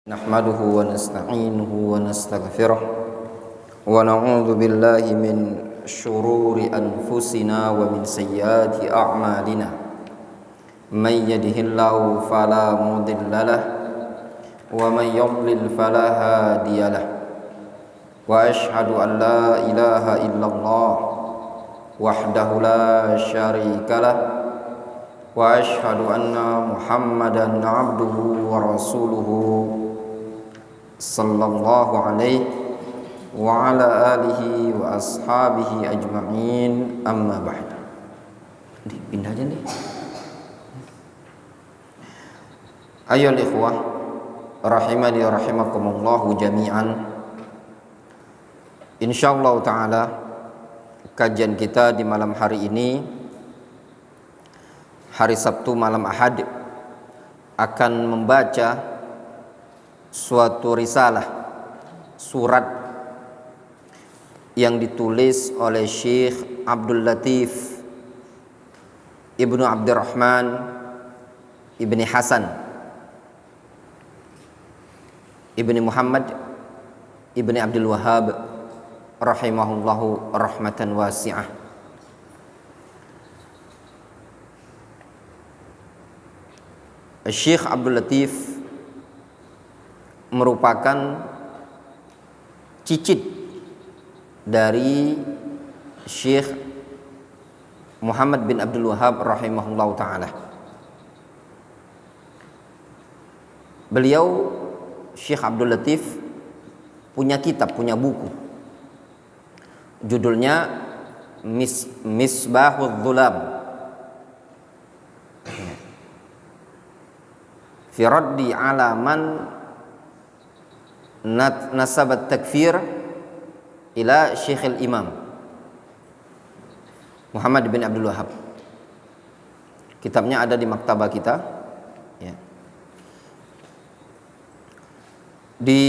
Nahmaduhu wa nasta'inuhu wa nastaghfiruh wa na'udzu billahi min syururi anfusina wa min sayyiati a'malina may yahdihillahu fala mudilla lahu wa may yudlil fala hadiya lahu wa asyhadu an la ilaha illallah wahdahu la syarika lahu wa asyhadu anna Muhammadan 'abduhu wa rasuluhu sallallahu alaihi wa ala alihi wa ashabihi ajma'in, amma ba'd. Pindah aja nih. Ayyuhal ikhwah rahimani wa rahimakumullahu jami'an. Insyaallah taala kajian kita di malam hari ini, hari Sabtu malam Ahad, akan membaca suatu risalah, surat yang ditulis oleh Syekh Abdul Latif Ibnu Abdurrahman Ibni Hasan Ibni Muhammad Ibni Abdul Wahhab rahimahullahu rahmatan wasi'ah. Syekh Abdul Latif merupakan cicit dari Syekh Muhammad bin Abdul Wahhab rahimahullahu ta'ala. Beliau, Syekh Abdul Latif, punya kitab, punya buku, judulnya Misbahul Dhulam fi raddi ala man nasabat takfir ila Syekhul Imam Muhammad bin Abdul Wahhab. Kitabnya ada di maktabah kita ya. Di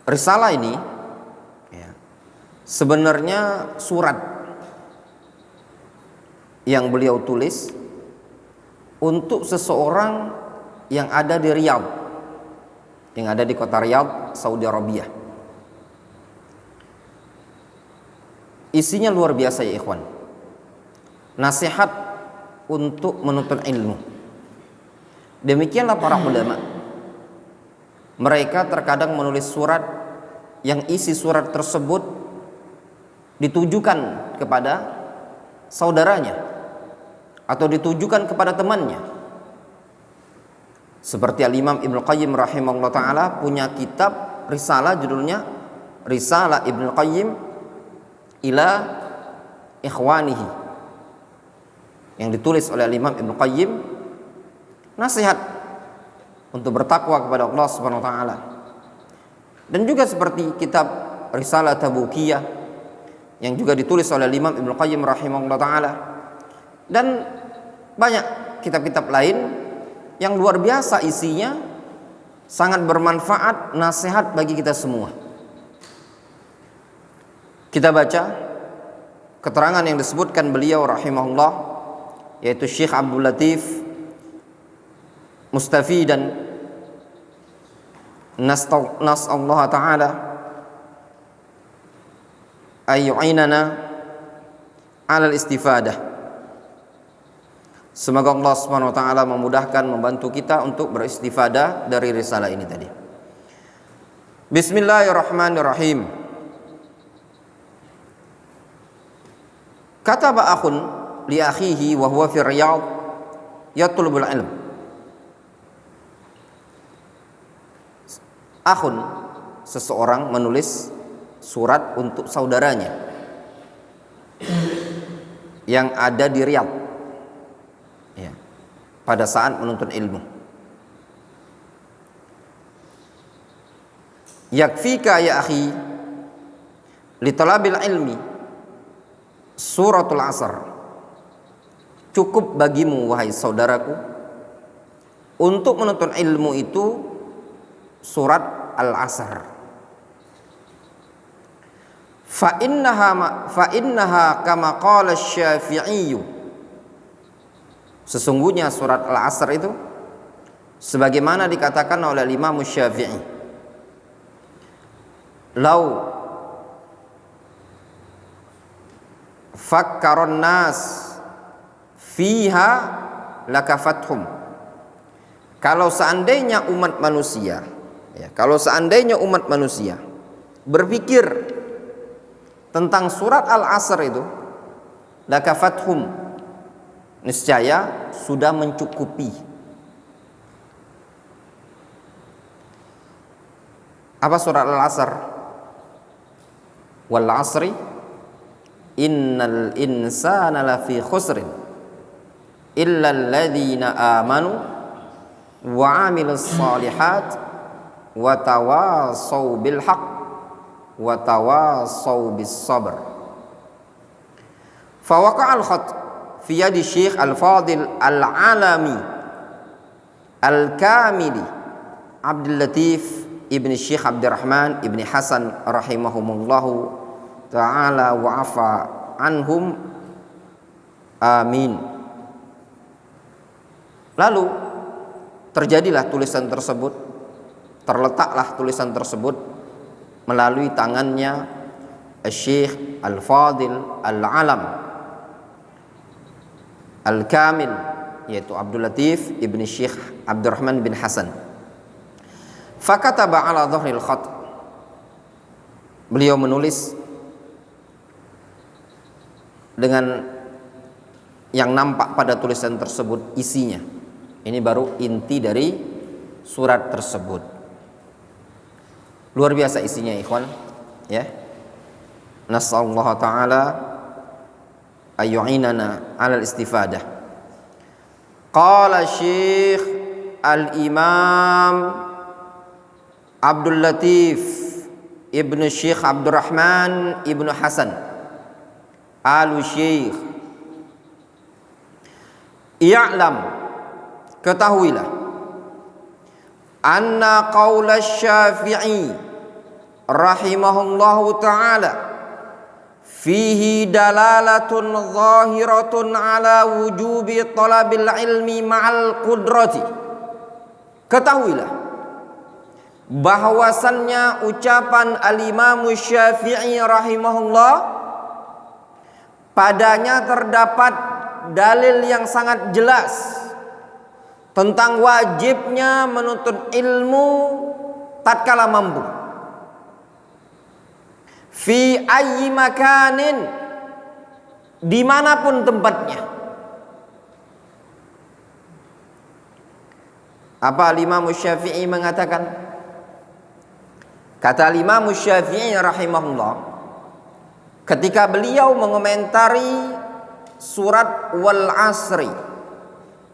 risalah ini ya, sebenarnya surat yang beliau tulis untuk seseorang yang ada di Riyadh, yang ada di kota Riyadh, Saudi Arabia. Isinya luar biasa ya ikhwan. Nasihat untuk menuntut ilmu. Demikianlah para ulama. Mereka terkadang menulis surat yang isi surat tersebut ditujukan kepada saudaranya atau ditujukan kepada temannya. Seperti Al-Imam Ibnu Qayyim rahimahullah ta'ala punya kitab risalah, judulnya Risalah Ibnu Qayyim ila ikhwanihi, yang ditulis oleh Al-Imam Ibnu Qayyim, nasihat untuk bertakwa kepada Allah Subhanahu wa ta'ala. Dan juga seperti kitab Risalah Tabukiyah yang juga ditulis oleh Al-Imam Ibnu Qayyim rahimahullah ta'ala, dan banyak kitab-kitab lain yang luar biasa isinya, sangat bermanfaat, nasihat bagi kita semua. Kita baca keterangan yang disebutkan beliau rahimahullah, yaitu Syekh Abdul Latif mustafidan nas'allahu ta'ala ayyu'inana 'alal istifadah. Semoga Allah Subhanahu wa ta'ala memudahkan, membantu kita untuk beristifadah dari risalah ini tadi. Bismillahirrahmanirrahim. Kataba akhun li akhihi wa huwa fi Riyadh yatlubul ilm. Akhun, seseorang menulis surat untuk saudaranya yang ada di Riyadh ya, pada saat menuntut ilmu. Yakfika ya akhi li talabil ilmi suratul asr. Cukup bagimu wahai saudaraku untuk menuntut ilmu itu surat al-asr. Fa innaha kama qala Syafi'i. Sesungguhnya surat Al-Asr itu sebagaimana dikatakan oleh Imam Syafi'i, lau fakkaron nas fiha lakafathum. Kalau seandainya umat manusia, kalau seandainya umat manusia berpikir tentang surat Al-Asr itu, lakafathum, niscaya sudah mencukupi. Apa surat Al-Asr? Wal 'asri innal insana lafi khusrin illa alladhina amanu wa 'amilus shalihat wa tawasaw bil haqq wa tawasaw bis sabr. Fa waqa'a al-khat fi yadi Syekh Al-Fadil Al-Alami Al-Kamili Abdul Latif ibn Syekh Abdurrahman ibn Hasan rahimahumullahu ta'ala wa afa anhum, amin. Lalu terjadilah tulisan tersebut, terletaklah tulisan tersebut melalui tangannya Syekh Al-Fadil Al-Alam Al-Kamil, yaitu Abdul Latif ibn Syekh Abdurrahman bin Hasan. Fakataba ala dhahril khat, beliau menulis dengan yang nampak pada tulisan tersebut isinya. Ini baru inti dari surat tersebut. Luar biasa isinya, ikhwan, ya. Nasallahu ta'ala ayyu'inana 'alal istifadah. Qala Syekh Al-Imam Abdul Latif ibn Syekh Abdurrahman ibn Hasan Al-Syekh, i'lam, ketahuilah, anna qaula Syafi'i rahimahullahu ta'ala fihi dalalatun zahiratun ala wujubi talabil ilmi ma'al qudrati. Ketahuilah bahwasannya ucapan Al-Imam Syafi'i rahimahullah, padanya terdapat dalil yang sangat jelas tentang wajibnya menuntut ilmu tatkala mampu, fi ayyi makanin, dimanapun tempatnya. Apa Imam Syafi'i mengatakan? Kata Imam Syafi'i rahimahullah ketika beliau mengomentari surat Wal 'Asri,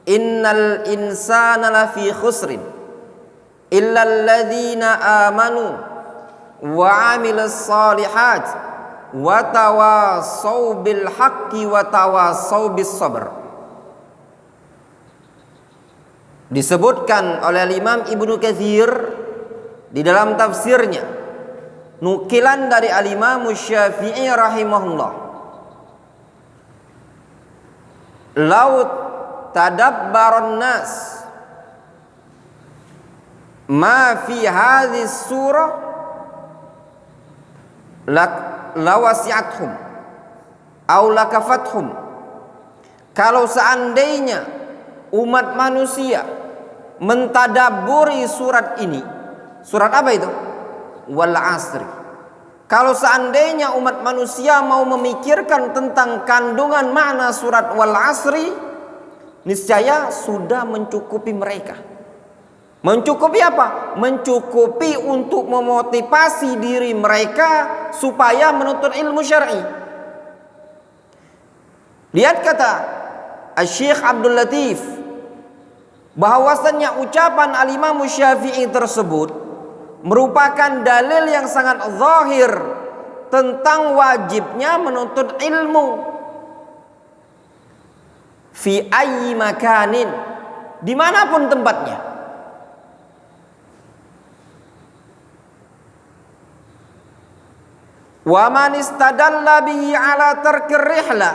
innal insana lafi khusrin illa alladhina amanu wa 'amilus shalihat wa tawasaw bil haqqi wa tawasaw bis sabr. Disebutkan oleh Imam Ibnu Katsir di dalam tafsirnya, nukilan dari Al-Imam Syafi'i rahimahullah, laut tadabbaron nas ma fi hadhis surah lawasi'athum aw lakafathum. Kalau seandainya umat manusia mentadaburi surat ini, surat apa itu? Wal 'Asri. Kalau seandainya umat manusia mau memikirkan tentang kandungan makna surat Wal 'Asri, niscaya sudah mencukupi mereka. Mencukupi apa? Mencukupi untuk memotivasi diri mereka supaya menuntut ilmu syar'i. Lihat kata Syekh Abdul Latif, bahwasannya ucapan Al-Imam Syafi'i tersebut merupakan dalil yang sangat zahir tentang wajibnya menuntut ilmu, fi ayyi makanin, dimanapun tempatnya. Wa man istadalla bihi ala tarkir rihla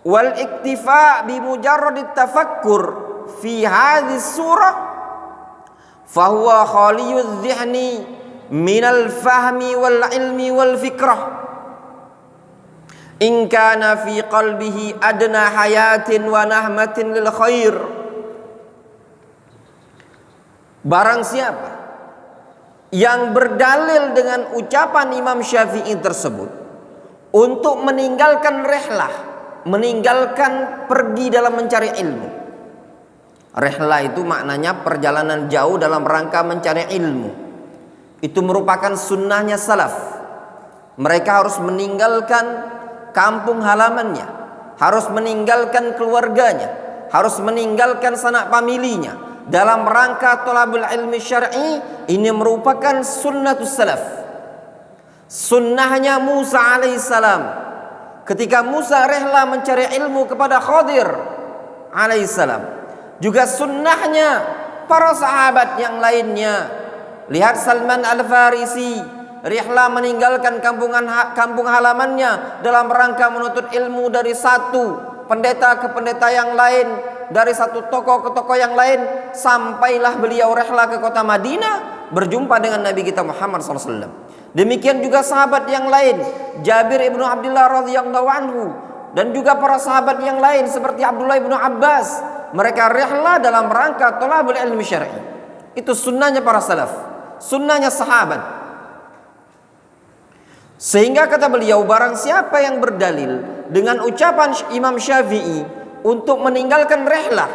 wal iktifa bi mujarradit tafakkur fi hadhihi surah fahuwa khaliyudz dhihni minal fahmi wal ilmi wal fikrah in kana fi qalbihi adna hayatin wa nahmatin lil khair. Barang siapa yang berdalil dengan ucapan Imam Syafi'i tersebut untuk meninggalkan rihlah, meninggalkan pergi dalam mencari ilmu. Rihlah itu maknanya perjalanan jauh dalam rangka mencari ilmu. Itu merupakan sunnahnya salaf. Mereka harus meninggalkan kampung halamannya, harus meninggalkan keluarganya, harus meninggalkan sanak familinya dalam rangka thalabul ilmi syar'i. Ini merupakan sunnatus salaf, sunnahnya Musa alaihissalam ketika Musa rehla mencari ilmu kepada Khadir alaihissalam, juga sunnahnya para sahabat yang lainnya. Lihat Salman Al-Farisi rihla meninggalkan kampung halamannya dalam rangka menuntut ilmu dari satu pendeta ke pendeta yang lain, dari satu tokoh ke tokoh yang lain, sampailah beliau rihla ke kota Madinah berjumpa dengan Nabi kita Muhammad SAW. Demikian juga sahabat yang lain, Jabir ibnu Abdullah radhiyallahu anhu, dan juga para sahabat yang lain seperti Abdullah ibnu Abbas. Mereka rihla dalam rangka thalabul ilmi syar'i. Itu sunnahnya para salaf, sunnahnya sahabat. Sehingga kata beliau, barang siapa yang berdalil dengan ucapan Imam Syafi'i untuk meninggalkan rihlah,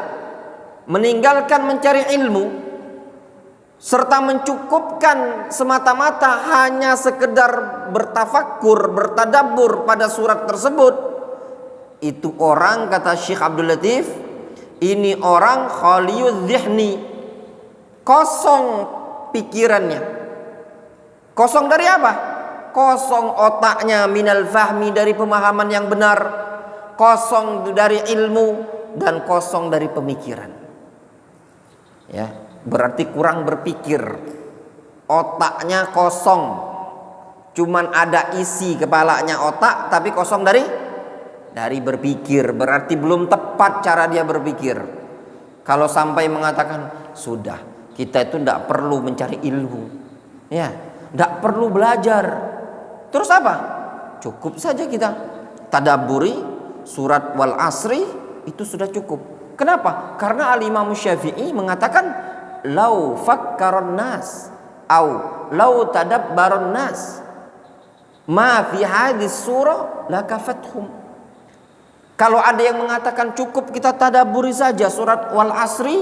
meninggalkan mencari ilmu, serta mencukupkan semata-mata hanya sekedar bertafakkur, bertadabbur pada surat tersebut, itu orang, kata Syekh Abdul Latif, ini orang khaliyudz dhihni, kosong pikirannya. Kosong dari apa? Kosong otaknya, minal fahmi, dari pemahaman yang benar, kosong dari ilmu, dan kosong dari pemikiran. Ya, berarti kurang berpikir, otaknya kosong, cuman ada isi kepalanya otak, tapi kosong dari berpikir. Berarti belum tepat cara dia berpikir. Kalau sampai mengatakan sudah, kita itu tidak perlu mencari ilmu, ya, tidak perlu belajar. Terus apa? Cukup saja kita tadabburi surat wal asri, itu sudah cukup. Kenapa? Karena al-Imam Syafi'i mengatakan lau fakkaron nas au lau tadabbaron nas ma fi hadis surah lakafathum. Kalau ada yang mengatakan cukup kita tadabburi saja surat wal asri,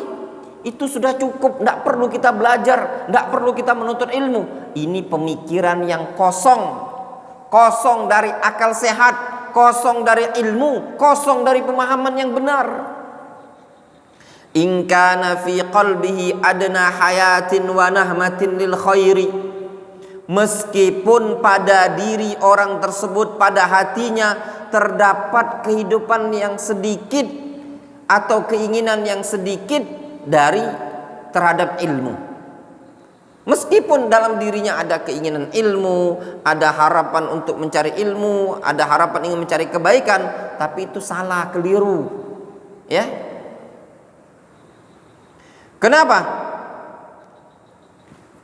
itu sudah cukup, tidak perlu kita belajar, tidak perlu kita menuntut ilmu. Ini pemikiran yang kosong, kosong dari akal sehat, kosong dari ilmu, kosong dari pemahaman yang benar. In kana fi qalbihi adna hayatin wa nahmatin lil khairi, meskipun pada diri orang tersebut, pada hatinya terdapat kehidupan yang sedikit atau keinginan yang sedikit dari terhadap ilmu. Meskipun dalam dirinya ada keinginan ilmu, ada harapan untuk mencari ilmu, ada harapan ingin mencari kebaikan, tapi itu salah, keliru. Ya. Kenapa?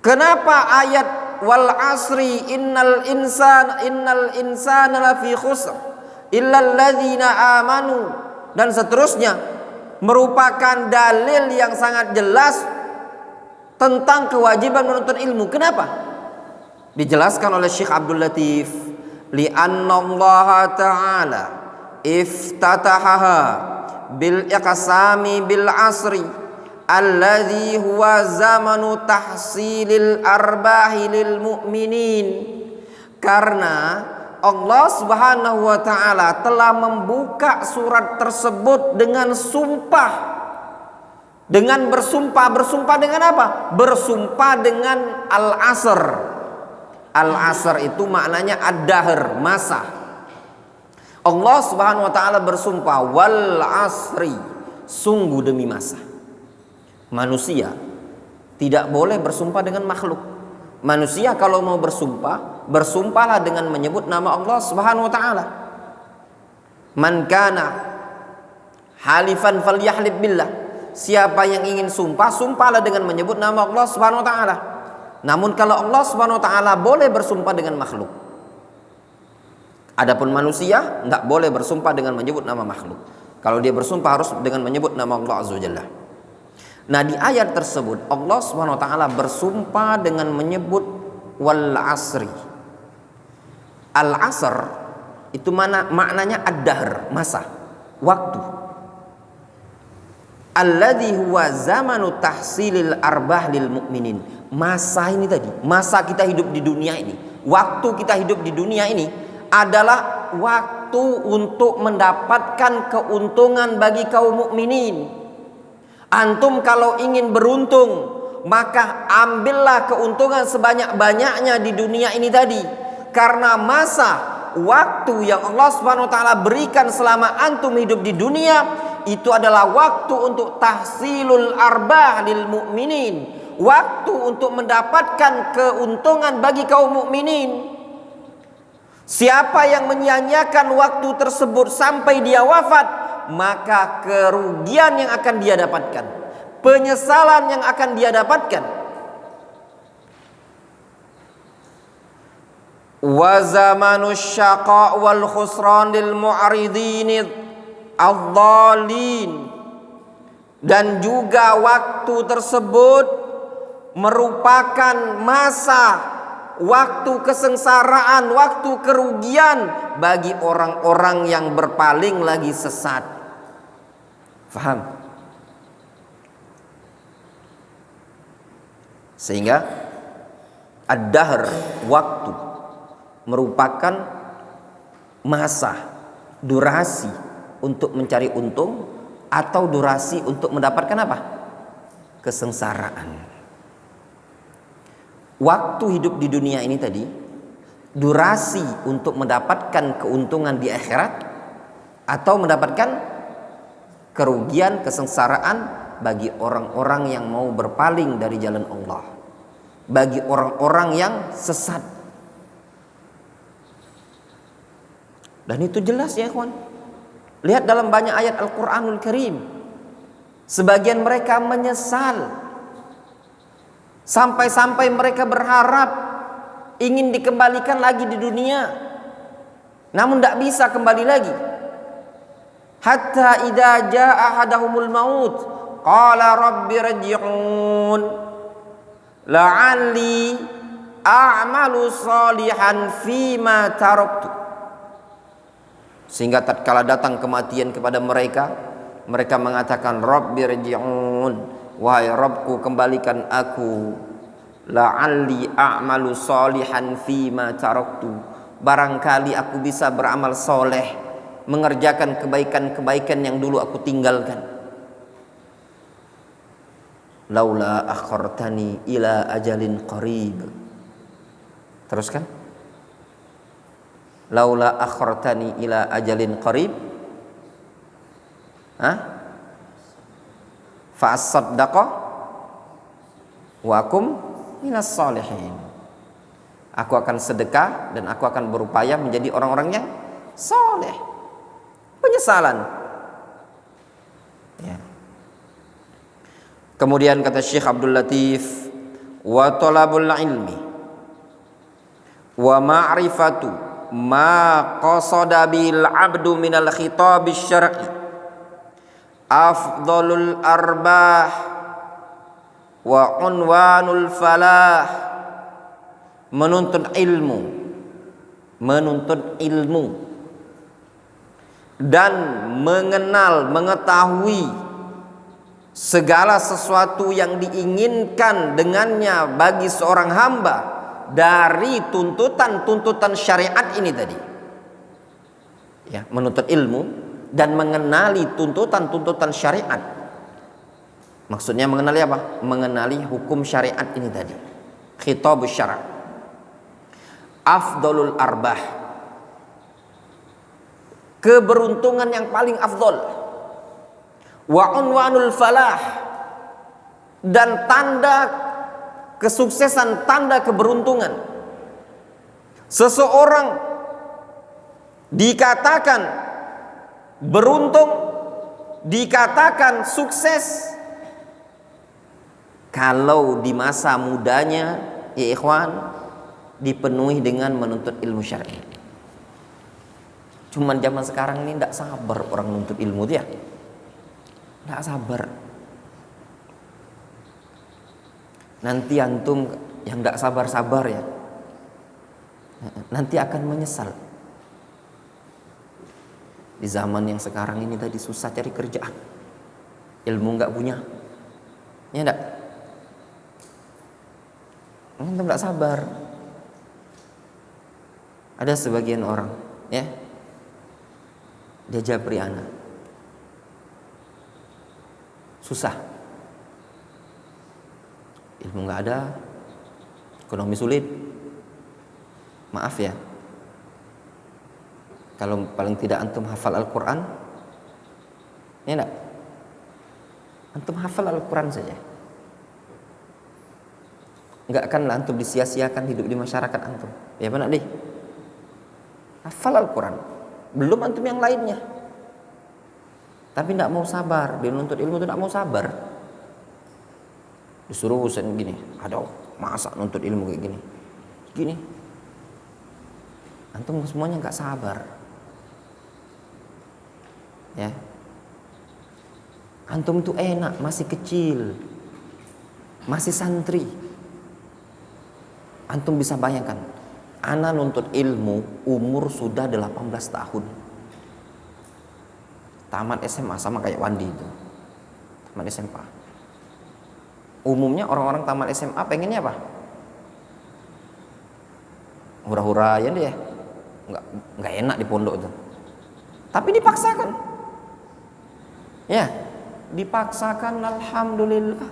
Kenapa ayat wal asri innal insana lafi khusr illal ladzina amanu dan seterusnya merupakan dalil yang sangat jelas tentang kewajiban menuntut ilmu? Kenapa? Dijelaskan oleh Syekh Abdul Latif, li'anna Allah Ta'ala iftatahaha bil iqsami bil asri alladhi huwa zamanu tahsilil arbahi lil mu'minin. Karena Allah Subhanahu wa Ta'ala telah membuka surat tersebut dengan sumpah, dengan bersumpah. Bersumpah dengan apa? Bersumpah dengan al-asr. Al-asr itu maknanya ad-dahr, masa. Allah Subhanahu wa Ta'ala bersumpah wal asri, sungguh demi masa. Manusia tidak boleh bersumpah dengan makhluk. Manusia kalau mau bersumpah, bersumpahlah dengan menyebut nama Allah Subhanahu wa Ta'ala. Man kana halifan falyahlib billah. siapa yang ingin sumpah, sumpahlah dengan menyebut nama Allah Subhanahu wa taala. Namun kalau Allah Subhanahu wa taala boleh bersumpah dengan makhluk. Adapun manusia enggak boleh bersumpah dengan menyebut nama makhluk. Kalau dia bersumpah harus dengan menyebut nama Allah Azza wa Jalla. Nah, di ayat tersebut Allah Subhanahu wa taala bersumpah dengan menyebut wal asri. Al asr itu maknanya ad-dahr, masa, waktu. Alladzi huwa zamanu tahsilil arbah lil mu'minin. Masa ini tadi, masa kita hidup di dunia ini, waktu kita hidup di dunia ini adalah waktu untuk mendapatkan keuntungan bagi kaum mukminin. Antum kalau ingin beruntung, maka ambillah keuntungan sebanyak-banyaknya di dunia ini tadi. Karena masa waktu yang Allah Subhanahu wa taala berikan selama antum hidup di dunia itu adalah waktu untuk tahsilul arbah lil mukminin, waktu untuk mendapatkan keuntungan bagi kaum mukminin. Siapa yang menyia-nyiakan waktu tersebut sampai dia wafat, maka kerugian yang akan dia dapatkan, penyesalan yang akan dia dapatkan. Wa zamanus syaqa wal khusran lil mu'ridin adh-dhalin. Dan juga waktu tersebut merupakan masa, waktu kesengsaraan, waktu kerugian bagi orang-orang yang berpaling lagi sesat. Faham? Sehingga ad-dahr, waktu, merupakan masa, durasi untuk mencari untung atau durasi untuk mendapatkan apa? Kesengsaraan. Waktu hidup di dunia ini tadi, durasi untuk mendapatkan keuntungan di akhirat atau mendapatkan kerugian, kesengsaraan bagi orang-orang yang mau berpaling dari jalan Allah, bagi orang-orang yang sesat. Dan itu jelas ya kawan. Lihat dalam banyak ayat Al-Quranul Karim, sebagian mereka menyesal, sampai-sampai mereka berharap ingin dikembalikan lagi di dunia, namun tidak bisa kembali lagi. Hatta idza jaa ahadahumul maut qala rabbi rji'un la'alli a'malu salihan fima taraktu. Sehingga tatkala datang kematian kepada mereka, mereka mengatakan rabbi rji'un, wahai Rabbku kembalikan aku, la'alli a'malu salihan fima taraktu, barangkali aku bisa beramal soleh, mengerjakan kebaikan-kebaikan yang dulu aku tinggalkan. Laula akhartani ila ajalin qarib. Teruskan. Laula akhartani ila ajalin qarib. Fa as-saddaqa wa akum minas salihin. Aku akan sedekah dan aku akan berupaya menjadi orang-orang yang soleh. Penyesalan. Ya. Kemudian kata Syekh Abdul Latif, wa talabul ilmi wa ma'rifatu ma qasada bil abdu minal khitab syar'i afdalul arbah wa unwanul falah. Menuntut ilmu dan mengenal, mengetahui segala sesuatu yang diinginkan dengannya bagi seorang hamba dari tuntutan-tuntutan syariat ini tadi. Ya, menuntut ilmu dan mengenali tuntutan-tuntutan syariat. Maksudnya mengenali apa? Mengenali hukum syariat ini tadi. Khitabus syara'. Afdalul arbah, keberuntungan yang paling afdol. Wa unwanul falah, dan tanda kesuksesan, tanda keberuntungan. Seseorang dikatakan beruntung, dikatakan sukses kalau di masa mudanya ya ikhwan dipenuhi dengan menuntut ilmu syar'i. Cuman zaman sekarang ini tidak sabar orang menuntut ilmu dia. Tidak sabar. Nanti antum yang tidak sabar-sabar ya, nanti akan menyesal. Di zaman yang sekarang ini tadi susah cari kerjaan, ilmu nggak punya, ya enggak? Antum nggak sabar. Ada sebagian orang, ya, dia japri anak, susah, ilmu nggak ada, ekonomi sulit. Maaf ya, kalau paling tidak antum hafal Al-Quran, ya enggak? Antum hafal Al-Quran saja, enggak akanlah antum disia-siakan hidup di masyarakat antum. Ya benar deh, hafal Al-Quran, belum antum yang lainnya. Tapi enggak mau sabar, dia menuntut ilmu itu enggak mau sabar. Disuruh urusan gini, aduh masa nuntut ilmu kayak gini, gini. Antum semuanya enggak sabar. Ya, antum tuh enak, masih kecil, masih santri. Antum bisa bayangkan, ana nuntut ilmu umur sudah 18 tahun. Tamat SMA sama kayak Wandi itu. Tamat SMA. Umumnya orang-orang tamat SMA pengennya apa? Hura-hura ya dia. Enggak enak di pondok itu. Tapi dipaksakan. Ya, dipaksakan, alhamdulillah.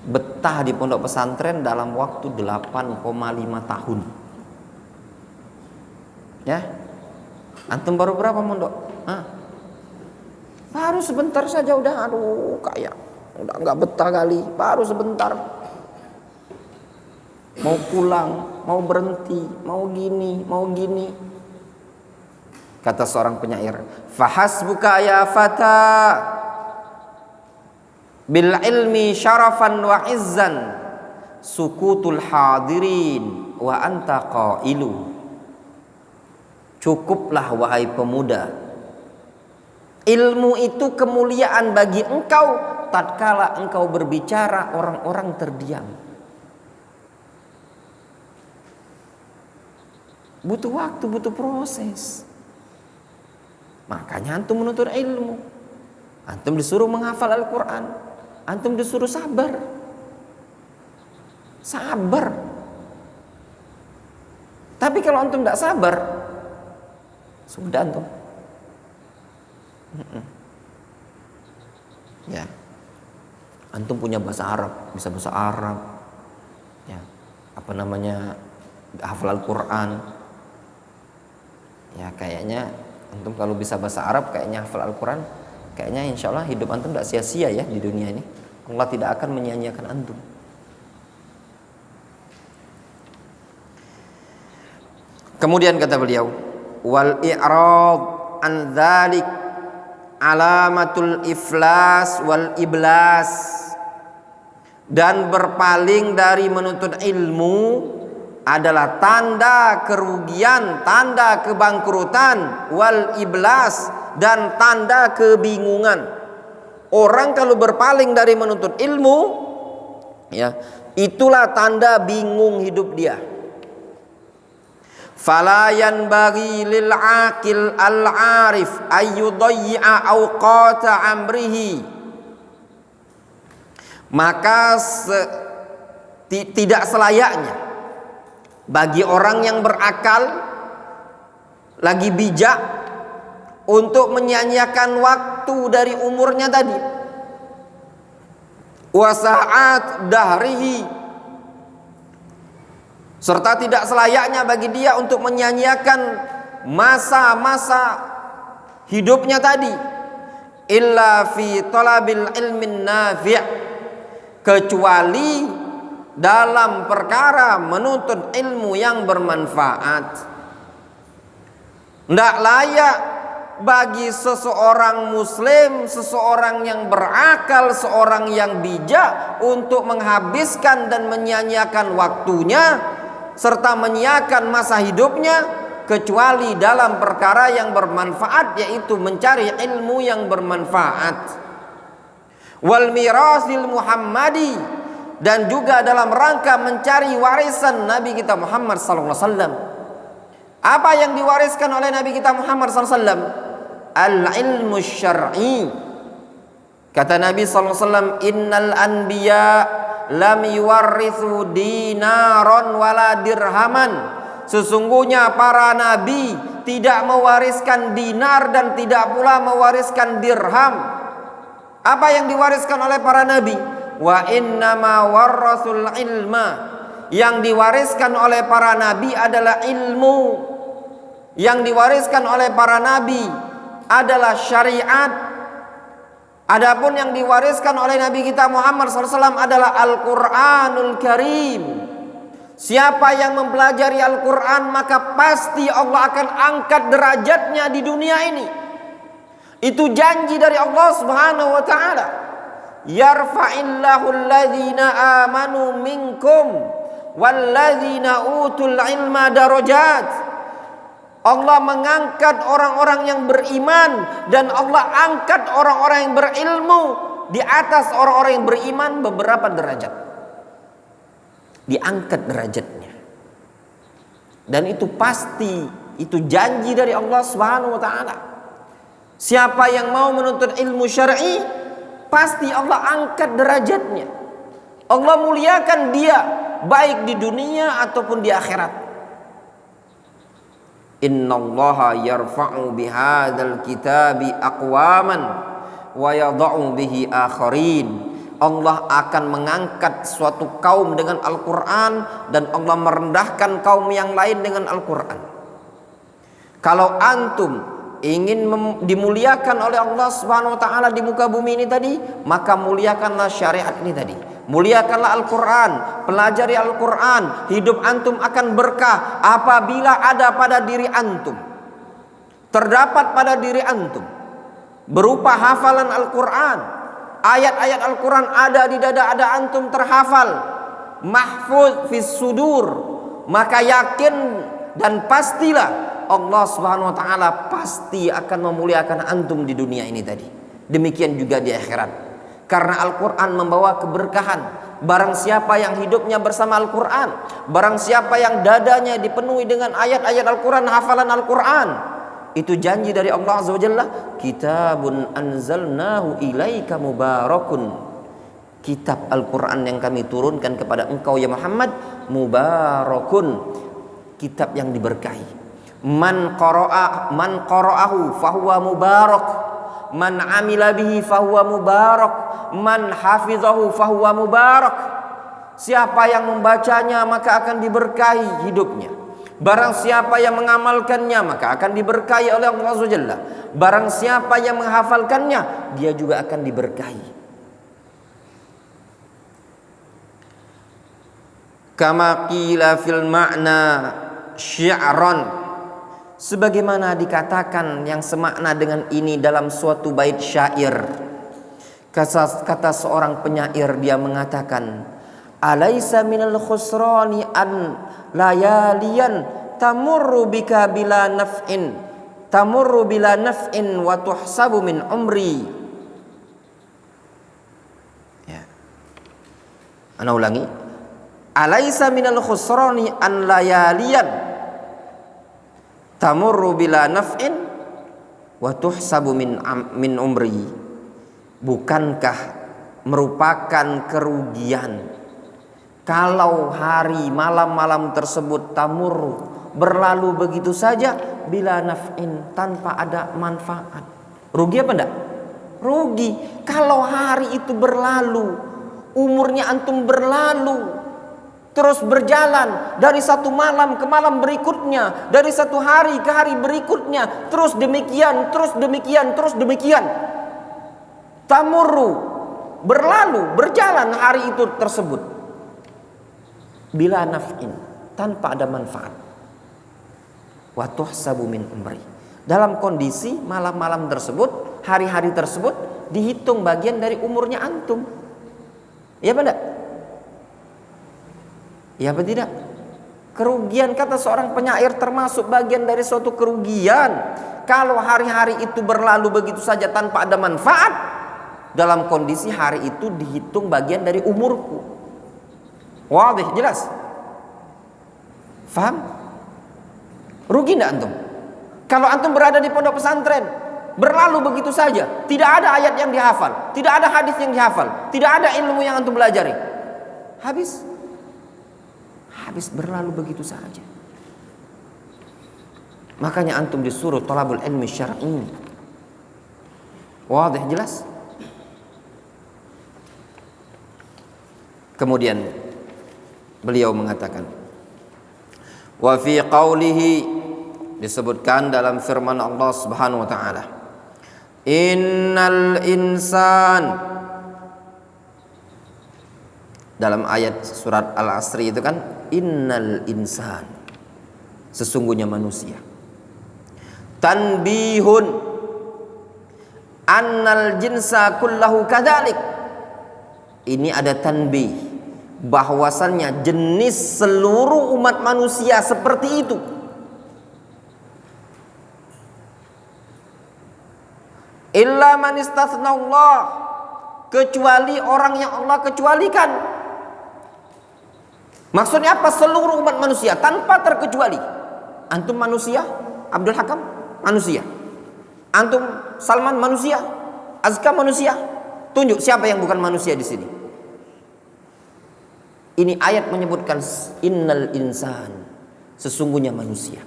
Betah di pondok pesantren dalam waktu 8,5 tahun. Ya. Antum baru berapa mondok? Baru sebentar saja udah aduh kayak udah enggak betah kali, baru sebentar. Mau pulang, mau berhenti, mau gini. Kata seorang penyair, "Fahasbuka ya fata bil ilmi syarafan wa izzan sukutul hadirin wa anta qailu." Cukuplah wahai pemuda, ilmu itu kemuliaan bagi engkau tatkala engkau berbicara orang-orang terdiam. Butuh waktu, butuh proses. Makanya antum menuntut ilmu, antum disuruh menghafal Al-Quran, antum disuruh sabar. Sabar. Tapi kalau antum tidak sabar, sudah antum. Ya, antum punya bahasa Arab, bisa bahasa Arab, ya, apa namanya, hafal Al-Quran. Ya kayaknya antum kalau bisa bahasa Arab, kayaknya hafal Al-Quran, kayaknya insya Allah hidup antum tidak sia-sia ya di dunia ini. Allah tidak akan menyia-nyiakan antum. Kemudian kata beliau, wal i'rad an dzalik alamatul iflas wal iblas, dan berpaling dari menuntut ilmu adalah tanda kerugian, tanda kebangkrutan, wal iblas, dan tanda kebingungan. Orang kalau berpaling dari menuntut ilmu, ya, itulah tanda bingung hidup dia. Fala yanbaghi lil aqil al arif ayyudayya awqata amrihi, maka tidak selayaknya bagi orang yang berakal lagi bijak untuk menyia-nyiakan waktu dari umurnya tadi, wa sa'at dahrihi, serta tidak selayaknya bagi dia untuk menyia-nyiakan masa-masa hidupnya tadi, illa fi talabil ilmin nafi', kecuali dalam perkara menuntut ilmu yang bermanfaat. Tidak layak bagi seseorang muslim, seseorang yang berakal, seorang yang bijak untuk menghabiskan dan menyia-nyiakan waktunya serta menyia-nyiakan masa hidupnya kecuali dalam perkara yang bermanfaat, yaitu mencari ilmu yang bermanfaat. Wal mirasil Muhammadi, dan juga dalam rangka mencari warisan Nabi kita Muhammad sallallahu alaihi wasallam. Apa yang diwariskan oleh Nabi kita Muhammad sallallahu alaihi wasallam? Al-ilmu syar'i. Kata Nabi sallallahu alaihi wasallam, innal anbiya lam yuwarrithu dinaron wala dirhaman. Sesungguhnya para nabi tidak mewariskan dinar dan tidak pula mewariskan dirham. Apa yang diwariskan oleh para nabi? Wa innama warrasul ilma. Yang diwariskan oleh para nabi adalah ilmu. Yang diwariskan oleh para nabi adalah syariat. Adapun yang diwariskan oleh Nabi kita Muhammad SAW adalah Al-Quranul Karim. Siapa yang mempelajari Al-Quran, maka pasti Allah akan angkat derajatnya di dunia ini. Itu janji dari Allah Subhanahu wa ta'ala. Yarfa'illahu alladhina amanu minkum walladhina utul ilma darajat. Allah mengangkat orang-orang yang beriman, dan Allah angkat orang-orang yang berilmu di atas orang-orang yang beriman beberapa derajat. Diangkat derajatnya. Dan itu pasti, itu janji dari Allah Subhanahu wa taala. Siapa yang mau menuntut ilmu syar'i, pasti Allah angkat derajatnya. Allah muliakan dia baik di dunia ataupun di akhirat. Innallaha yarfa'u bihadzal kitabi aqwaman wa yadha'u bihi akharin. Allah akan mengangkat suatu kaum dengan Al-Quran, dan Allah merendahkan kaum yang lain dengan Al-Quran. Kalau antum ingin dimuliakan oleh Allah Subhanahu wa taala di muka bumi ini tadi, maka muliakanlah syariat ini tadi. Muliakanlah Al-Quran, pelajari Al-Quran, hidup antum akan berkah apabila ada pada diri antum, terdapat pada diri antum berupa hafalan Al-Quran. Ayat-ayat Al-Quran ada di dada ada antum terhafal, mahfuz fis sudur, maka yakin dan pastilah Allah Subhanahu wa taala pasti akan memuliakan antum di dunia ini tadi. Demikian juga di akhirat. Karena Al-Quran membawa keberkahan. Barang siapa yang hidupnya bersama Al-Quran, barang siapa yang dadanya dipenuhi dengan ayat-ayat Al-Quran, hafalan Al-Quran, itu janji dari Allah Azza wa Jalla, kitabun anzalnahu ilaika mubarakun. Kitab Al-Quran yang kami turunkan kepada engkau ya Muhammad, mubarakun, kitab yang diberkahi. Man qara'ahu fahuwa mubarak, man amila bihi fahuwa mubarak, man hafizahu fahuwa mubarak. Siapa yang membacanya maka akan diberkahi hidupnya. Barang siapa yang mengamalkannya maka akan diberkahi oleh Allah Azza wa Jalla. Barang siapa yang menghafalkannya, dia juga akan diberkahi. Kama qila fil ma'na syi'ran, sebagaimana dikatakan yang semakna dengan ini dalam suatu bait syair. Kata seorang penyair, dia mengatakan, alaisa minal khusrani an layaliyan tamurru bika bila naf'in, tamurru bila naf'in wa tuhsabu min umri. Ya. Ana ulangi. Alaisa minal khusrani an layaliyan tamurru bila naf'in wa tuhsabu min umri. Bukankah merupakan kerugian kalau hari malam-malam tersebut tamurru, berlalu begitu saja, bila naf'in, tanpa ada manfaat. Rugi apa enggak? Rugi. Kalau hari itu berlalu, umurnya antum berlalu, terus berjalan dari satu malam ke malam berikutnya, dari satu hari ke hari berikutnya, terus demikian, terus demikian, terus demikian. Tamurru, berlalu, berjalan hari itu tersebut, bila naf'in, tanpa ada manfaat. Wa tuhsabu min umri, Dalam kondisi malam-malam tersebut, hari-hari tersebut dihitung bagian dari umurnya antum. Ya apa enggak? Ya apa tidak? Kerugian, kata seorang penyair, termasuk bagian dari suatu kerugian. Kalau hari-hari itu berlalu begitu saja tanpa ada manfaat, dalam kondisi hari itu dihitung bagian dari umurku. Wadih, jelas? Faham? Rugi enggak antum? Kalau antum berada di pondok pesantren, berlalu begitu saja, tidak ada ayat yang dihafal, tidak ada hadis yang dihafal, tidak ada ilmu yang antum pelajari, habis berlalu begitu saja. Makanya antum disuruh talabul ilmi syar'i. Wadih, jelas? Kemudian beliau mengatakan, wa fi qawlihi, disebutkan dalam firman Allah Subhanahu wa taala, innal insan, dalam ayat surat Al-Asri itu kan, innal insan, sesungguhnya manusia, tanbihun annal jinsa kullahu kadzalik, ini ada tanbih bahwasannya jenis seluruh umat manusia seperti itu. Illa man istathna Allah, kecuali orang yang Allah kecualikan. Maksudnya apa? Seluruh umat manusia tanpa terkecuali. Antum manusia, Abdul Hakam manusia, antum Salman manusia, Azka manusia. Tunjuk siapa yang bukan manusia di sini. Ini ayat menyebutkan innal insan, sesungguhnya manusia.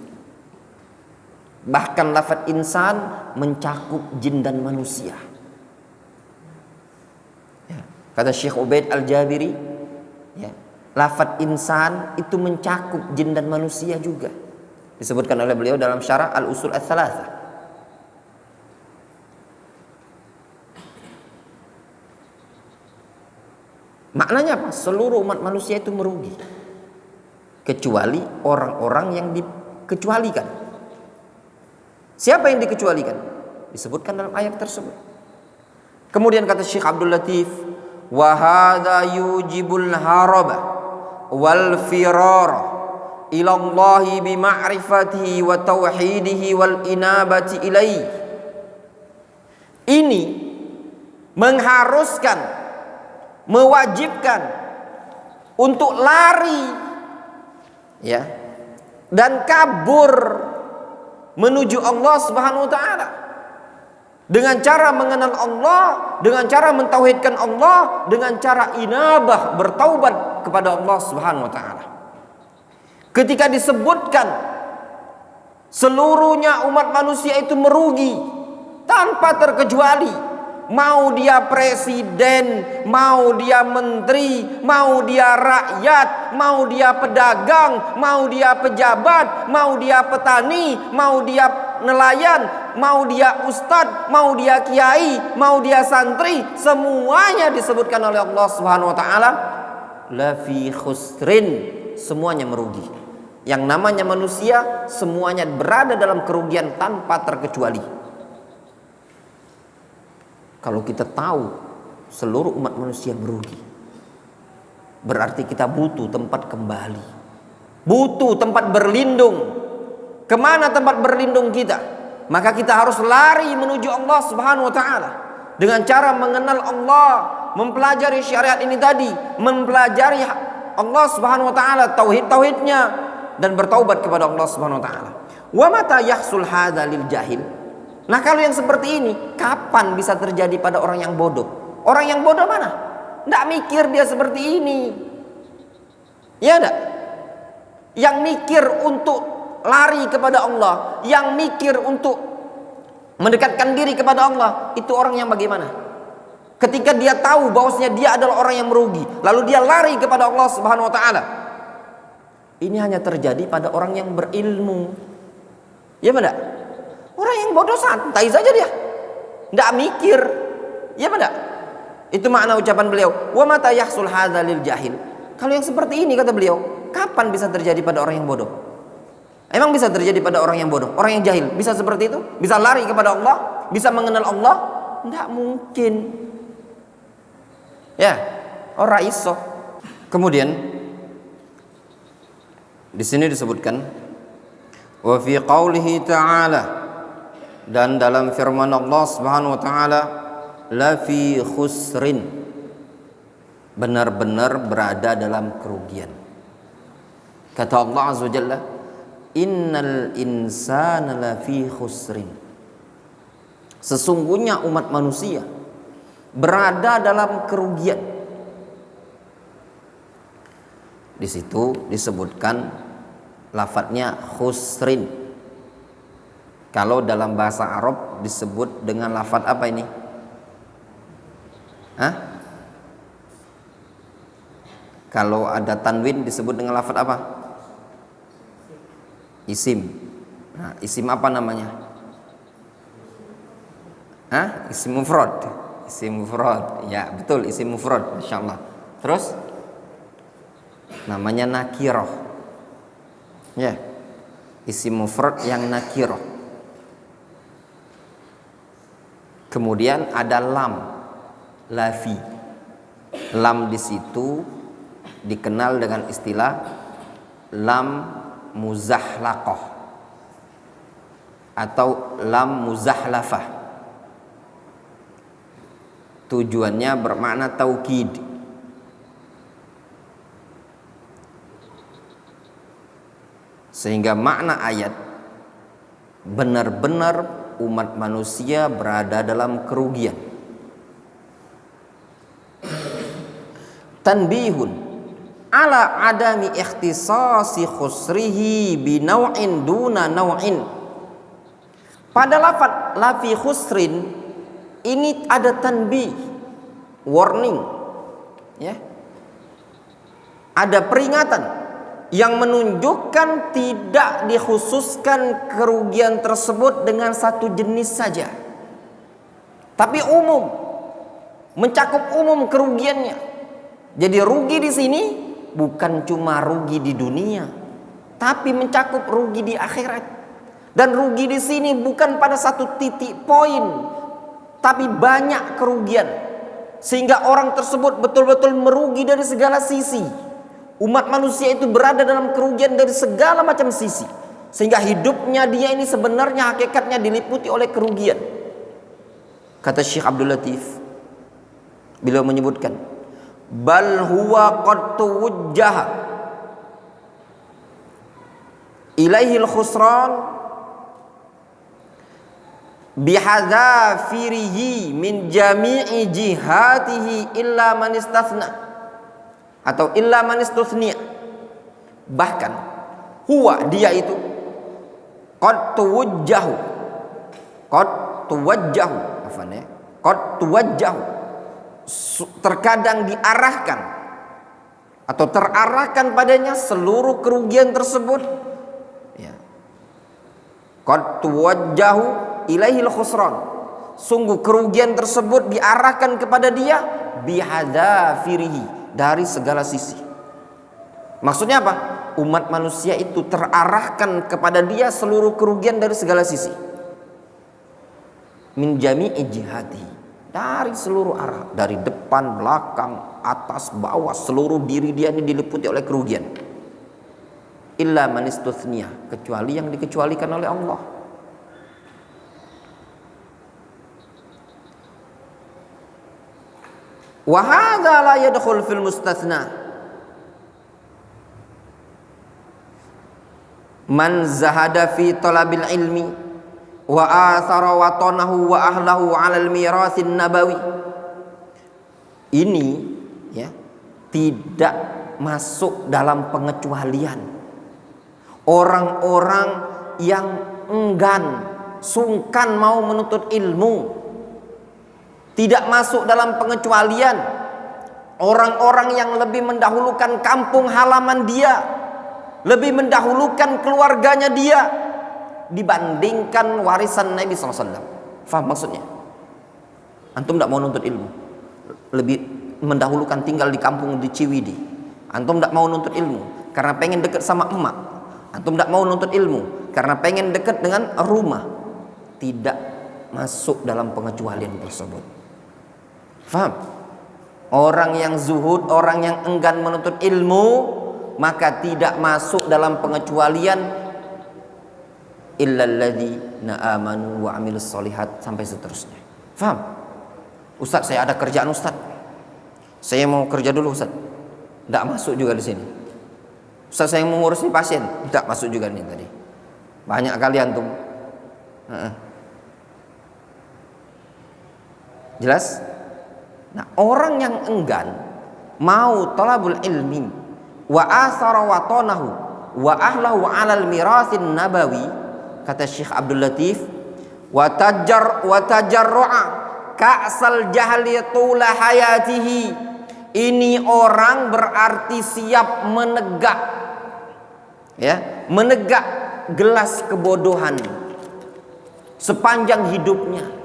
Bahkan lafaz insan mencakup jin dan manusia. Ya. Kata Syekh Ubaid Al-Jabiri, ya, lafaz insan itu mencakup jin dan manusia juga. Disebutkan oleh beliau dalam syarah Al-Usul Ats-Tsalatsah. Maknanya apa? Seluruh umat manusia itu merugi, kecuali orang-orang yang dikecualikan. Siapa yang dikecualikan? Disebutkan dalam ayat tersebut. Kemudian kata Syekh Abdul Latif, wa hadza yujibul haraba wal firara ila Allah bi ma'rifatihi wa tauhidihi wal inabati ilaihi. Ini mengharuskan, mewajibkan untuk lari, ya, dan kabur menuju Allah Subhanahu wa taala dengan cara mengenal Allah, dengan cara mentauhidkan Allah, dengan cara inabah, bertaubat kepada Allah Subhanahu wa taala. Ketika disebutkan seluruhnya umat manusia itu merugi tanpa terkecuali, mau dia presiden, mau dia menteri, mau dia rakyat, mau dia pedagang, mau dia pejabat, mau dia petani, mau dia nelayan, mau dia ustadz, mau dia kiai, mau dia santri, semuanya disebutkan oleh Allah Subhanahu wa taala la fi khusrin, semuanya merugi. Yang namanya manusia semuanya berada dalam kerugian tanpa terkecuali. Kalau kita tahu seluruh umat manusia merugi, berarti kita butuh tempat kembali, butuh tempat berlindung. Kemana tempat berlindung kita? Maka kita harus lari menuju Allah Subhanahu wa taala dengan cara mengenal Allah, mempelajari syariat ini tadi, mempelajari Allah Subhanahu wa taala, tauhid-tauhidnya, dan bertaubat kepada Allah Subhanahu wa taala. Wa mata yahsul hadza lil jahil? Nah, kalau yang seperti ini, kapan bisa terjadi pada orang yang bodoh? Orang yang bodoh mana? Nggak mikir dia seperti ini. Ya enggak? Yang mikir untuk lari kepada Allah, yang mikir untuk mendekatkan diri kepada Allah, itu orang yang bagaimana? Ketika dia tahu bahwasanya dia adalah orang yang merugi, lalu dia lari kepada Allah Subhanahu wa taala. Ini hanya terjadi pada orang yang berilmu. Ya enggak? Orang yang bodoh santai saja dia, tidak mikir, ya benar. Itu makna ucapan beliau. Wa mata yahsul hadza lil jahil? Kalau yang seperti ini, kata beliau, kapan bisa terjadi pada orang yang bodoh? Emang bisa terjadi pada orang yang bodoh, orang yang jahil? Bisa seperti itu? Bisa lari kepada Allah? Bisa mengenal Allah? Tidak mungkin. Ya, orang iso. Kemudian di sini disebutkan wa fi qaulihi ta'ala, dan dalam firman Allah Subhanahu wa taala, la fi khusrin, benar-benar berada dalam kerugian. Kata Allah Azza wa Jalla, innal insana lafi khusrin, sesungguhnya umat manusia berada dalam kerugian. Di situ disebutkan lafadznya khusrin. Kalau dalam bahasa Arab disebut dengan lafadz apa ini? Kalau ada tanwin disebut dengan lafadz apa? Isim. Nah, isim apa namanya? Isim mufrad. Isim mufrad. Ya, betul, isim mufrad, masyaallah. Terus namanya nakirah. Ya. Isim mufrad yang nakirah. Kemudian ada lam, lafi. Lam di situ dikenal dengan istilah lam muzahlaqah atau lam muzahlafah. Tujuannya bermakna taukid. Sehingga makna ayat benar-benar umat manusia berada dalam kerugian. Tanbihun ala adami ikhtisasi khusrihi bi naw'in duna naw'in. Pada lafaz la fi khusrin ini ada tanbih, warning, ya. Ada peringatan yang menunjukkan tidak dikhususkan kerugian tersebut dengan satu jenis saja, tapi umum, mencakup umum kerugiannya. Jadi rugi di sini bukan cuma rugi di dunia, tapi mencakup rugi di akhirat. Dan rugi di sini bukan pada satu titik poin, tapi banyak kerugian, sehingga orang tersebut betul-betul merugi dari segala sisi. Umat manusia itu berada dalam kerugian dari segala macam sisi, sehingga hidupnya dia ini sebenarnya hakikatnya diliputi oleh kerugian. Kata Syekh Abdul Latif, beliau menyebutkan, bal huwa qad tuwajjaha ilaihil khusran bihadzafirihi min jami'i jihatihi illa man istathna atau illa man istuthniya. Bahkan huwa, dia itu, qad tuwajjahu terkadang diarahkan atau terarahkan padanya seluruh kerugian tersebut, ya. Qad tuwajjahu ilaihil khusran, sungguh kerugian tersebut diarahkan kepada dia bihadzafirihi, dari segala sisi. Maksudnya apa? Umat manusia itu terarahkan kepada dia seluruh kerugian dari segala sisi, min jami'i jihati, dari seluruh arah, dari depan, belakang, atas, bawah, seluruh diri dia ini diliputi oleh kerugian. Illa man istuthniya, kecuali yang dikecualikan oleh Allah. Wa hadza la yadkhul fil mustathna. Man zahada fi talabil ilmi wa athara watanahu wa ahlahu 'alal mirathin nabawi. Ini, ya, tidak masuk dalam pengecualian orang-orang yang enggan, sungkan mau menuntut ilmu. Tidak masuk dalam pengecualian orang-orang yang lebih mendahulukan kampung halaman dia, lebih mendahulukan keluarganya dia dibandingkan warisan Nabi SAW. Faham maksudnya? Antum tidak mau nuntut ilmu, lebih mendahulukan tinggal di kampung di Ciwidey. Antum tidak mau nuntut ilmu karena pengen dekat sama emak. Antum tidak mau nuntut ilmu karena pengen dekat dengan rumah, tidak masuk dalam pengecualian tersebut. Faham? Orang yang zuhud, orang yang enggan menuntut ilmu, maka tidak masuk dalam pengecualian illal ladzina amanu wa amilus solihat sampai seterusnya. Faham? Ustaz, saya ada kerjaan Ustaz. Saya mau kerja dulu Ustaz. Tidak masuk juga di sini. Ustaz, saya mau ngurusin pasien. Tidak masuk juga nih tadi. Banyak kali antum. Jelas? Nah, orang yang enggan mau talabul ilmi wa athara watanahu wa ahlahu 'alal mirasin nabawi, kata Syekh Abdul Latif, wa tajarru'a ka'sal jahli tula hayatihi. Ini orang berarti siap menegak, ya, menegak gelas kebodohan sepanjang hidupnya.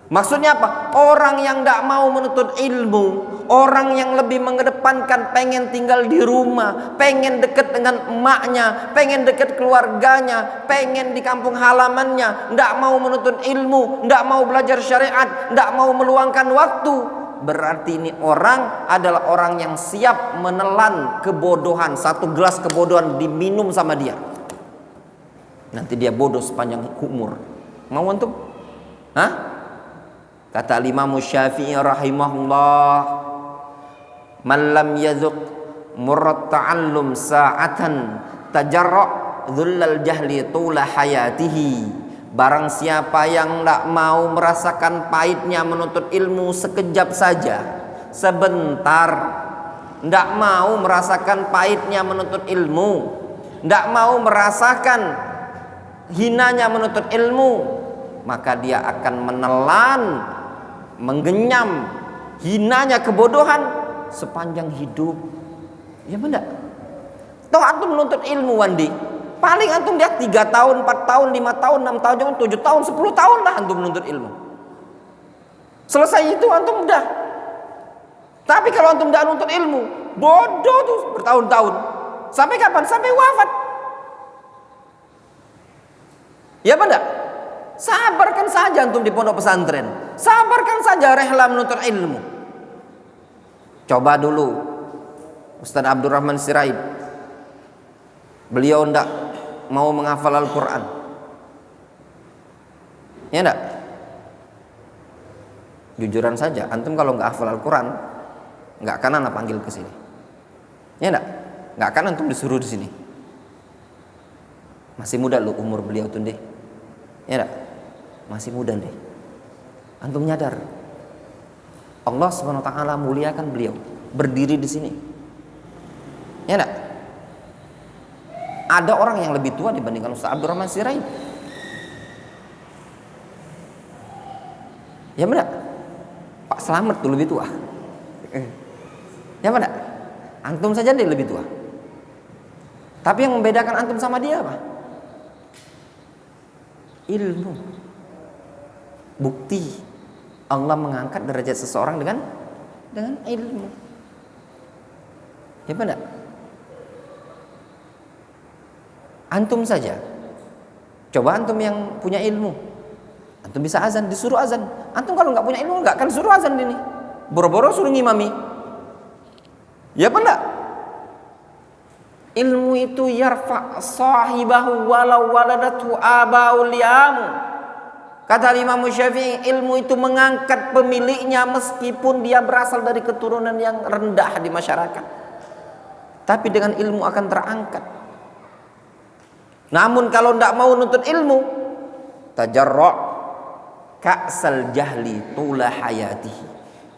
Maksudnya apa? Orang yang tidak mau menuntut ilmu, orang yang lebih mengedepankan pengen tinggal di rumah, pengen dekat dengan emaknya, pengen dekat keluarganya, pengen di kampung halamannya, tidak mau menuntut ilmu, tidak mau belajar syariat, tidak mau meluangkan waktu. Berarti ini orang adalah orang yang siap menelan kebodohan. Satu gelas kebodohan diminum sama dia, nanti dia bodoh sepanjang umur. Mau antum? Hah? Kata Imam Syafi'i rahimahullah, man lam yazuq murrat ta'allum sa'atan tajarra' dhullal jahli tula hayatihi. Barang siapa yang tidak mau merasakan pahitnya menuntut ilmu sekejap saja, sebentar, tidak mau merasakan pahitnya menuntut ilmu, tidak mau merasakan hinanya menuntut ilmu, maka dia akan menelan, menggenyam hinanya kebodohan sepanjang hidup. Ya benar. Toh antum menuntut ilmu Wandi, paling antum lihat 3 tahun, 4 tahun, 5 tahun, 6 tahun, 7 tahun, 10 tahun lah antum menuntut ilmu. Selesai itu antum udah. Tapi kalau antum tidak menuntut ilmu, bodoh tuh bertahun-tahun. Sampai kapan? Sampai wafat. Ya benar. Sabarkan saja antum di pondok pesantren, sabarkan saja rehla menuntut ilmu. Coba dulu Ustaz Abdurrahman Sirait, beliau tidak mau menghafal Al-Quran, ya enggak? Jujuran saja, antum kalau nggak hafal Al-Quran, nggak akan anak panggil ke sini, ya enggak? Nggak akan antum disuruh di sini. Masih muda lu umur beliau tuh deh, ya enggak? Masih muda deh. Antum nyadar Allah SWT muliakan beliau berdiri di sini, ya enggak? Ada orang yang lebih tua dibandingkan Ustaz Abdurrahman Sirait, ya benar? Pak Slamet tuh lebih tua, ya benar? Antum saja dia lebih tua. Tapi yang membedakan antum sama dia apa? Ilmu. Bukti Allah mengangkat derajat seseorang dengan ilmu. Ya benar? Antum saja, coba antum yang punya ilmu, antum bisa azan, disuruh azan. Antum kalau nggak punya ilmu nggak akan suruh azan ini. Boro-boro suruh ngimami. Ya benar? Ilmu itu yarfa sahibahu walau waladatu abaul yamu. Kata Imam Syafi'i, ilmu itu mengangkat pemiliknya meskipun dia berasal dari keturunan yang rendah di masyarakat. Tapi dengan ilmu akan terangkat. Namun kalau tidak mau nuntut ilmu, tajarra' ka'sal jahli tula hayatihi.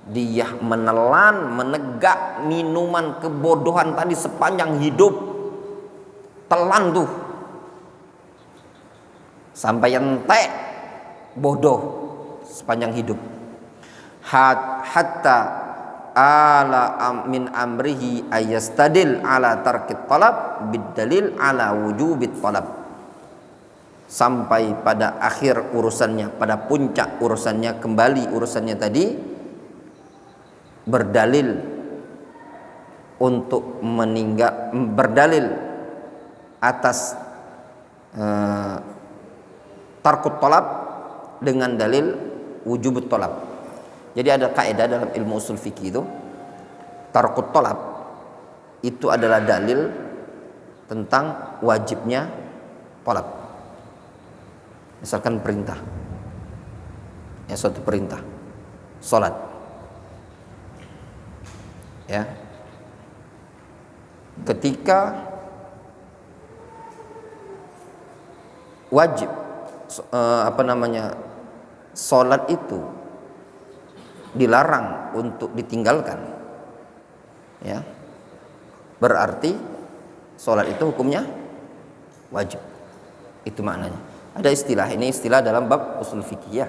Dia menelan, menegak minuman kebodohan tadi sepanjang hidup. Telan tuh sampai entek, bodoh sepanjang hidup. Hatta ala min amrihi ayastadil ala tarkit talab bidalil ala wujubit talab. Sampai pada akhir urusannya, pada puncak urusannya, kembali urusannya tadi berdalil untuk berdalil atas tarkut tolab dengan dalil wujubut tolab. Jadi ada kaidah dalam ilmu usul fikih itu, tarkut tolab itu adalah dalil tentang wajibnya tolab. Misalkan perintah, ya suatu perintah, sholat, ya, ketika wajib sholat itu dilarang untuk ditinggalkan, ya, berarti sholat itu hukumnya wajib. Itu maknanya. Ada istilah, ini istilah dalam bab usul fikih, ya,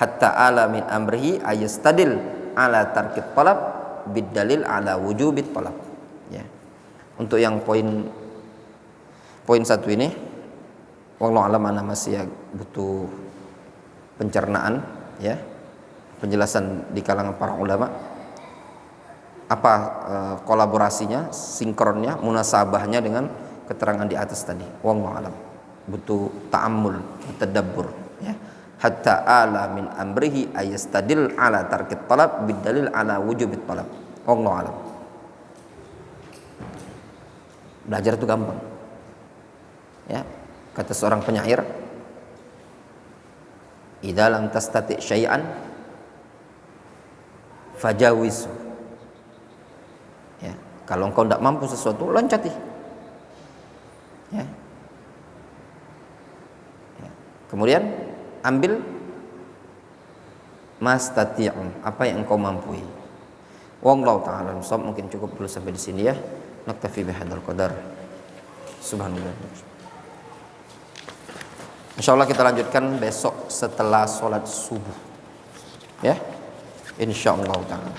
hatta ala min amrihi ayastadil ala tarkit talab bidalil ala wujubit talab, ya. Untuk yang poin satu ini, wallahu alam, ana masih butuh pencernaan, ya, penjelasan di kalangan para ulama. Apa kolaborasinya, sinkronnya, munasabahnya dengan keterangan di atas tadi. Wallahu alam. Butuh ta'ammul, tadabbur, ya. Hatta ala min amrihi ayastadil ala tarkit talab bidalil ala wujubit talab. Wallahu alam. Belajar itu gampang, ya. Kata seorang penyair, idza lam tastati' syai'an fajawizu, ya. Kalau engkau tidak mampu sesuatu, loncati, ya. Kemudian ambil mastati'un, apa yang engkau mampu. Wallahu ta'ala shawab. Mungkin cukup dulu sampai di sini, ya. Naktafi bihadzal qadar. Subhanallah. Insyaallah kita lanjutkan besok setelah sholat subuh, ya, insyaallah ta'ala.